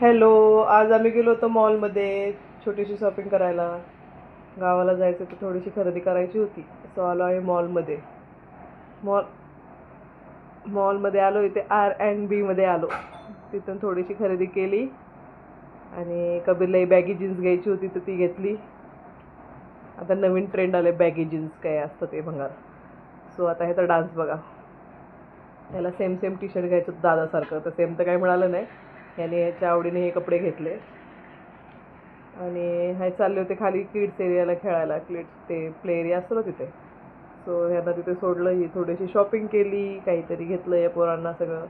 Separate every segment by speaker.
Speaker 1: Hello. आज आम्ही गेलो होतो मॉलमध्ये छोटीशी शॉपिंग करायला. गावाला जायचं तर थोडीशी खरेदी करायची होती. सो आलो आहे मॉलमध्ये. मॉल मॉलमध्ये आलो, इथे R&B मध्ये आलो. तिथून थोडीशी खरेदी केली आणि कबीरला ही बॅगी जीन्स घ्यायची होती तर ती घेतली. आता नवीन ट्रेंड आले बॅगी जीन्स काय असतं ते भंगार. सो आता ह्याचा डान्स बघा. याला सेम सेम टी शर्ट घ्यायचं होतं दादासारखं, तर सेम तर काही मिळालं नाही. याने ह्याच्या आवडीने हे कपडे घेतले आणि हे चालले होते खाली किड्स एरियाला खेळायला. किड्स ते प्ले एरिया असतो ना तिथे. सो ह्यांना तिथे सोडलं, ही थोडीशी शॉपिंग केली, काहीतरी घेतलं या पोरांना सगळं.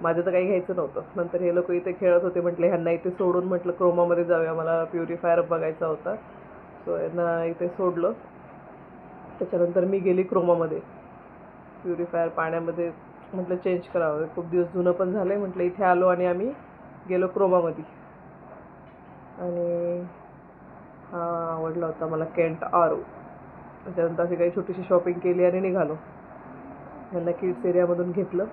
Speaker 1: माझं तर काही घ्यायचं नव्हतं. नंतर हे लोक इथे खेळत होते, म्हटले ह्यांना इथे सोडून म्हटलं क्रोमामध्ये जाऊया, मला प्युरिफायर बघायचा होता. सो यांना इथे सोडलं. त्याच्यानंतर मी गेली क्रोमामध्ये. प्युरिफायर पाण्यामध्ये म्हटलं चेंज करावं, खूप दिवस जुनं पण झालं आहे म्हटलं. इथे आलो आणि आम्ही गेलो क्रोमामध्ये. आणि हा आवडला होता मला केंट आरो. त्याच्यानंतर अशी काही छोटीशी शॉपिंग केली आणि निघालो. यांना किड्स एरियामधून घेतलं,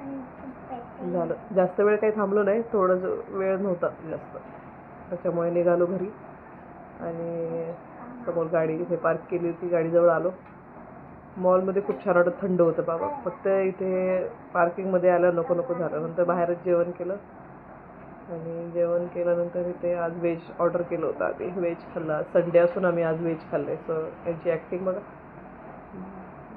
Speaker 1: झालं. जास्त वेळ काही थांबलो नाही, थोडंसं वेळ नव्हता जास्त, त्याच्यामुळे निघालो घरी. आणि समोर गाडी इथे पार्क केली होती, गाडीजवळ आलो. मॉलमध्ये खूप छान वाटत, थंड होतं बाबा. फक्त इथे पार्किंगमध्ये आलं नको नको झालं. नंतर बाहेरच जेवण केलं आणि जेवण केल्यानंतर इथे आज व्हेज ऑर्डर केलं होतं. आधी व्हेज खाल्लं. संडे असून आम्ही आज व्हेज खाल्लं आहे. सो यांची ॲक्टिंग बघा.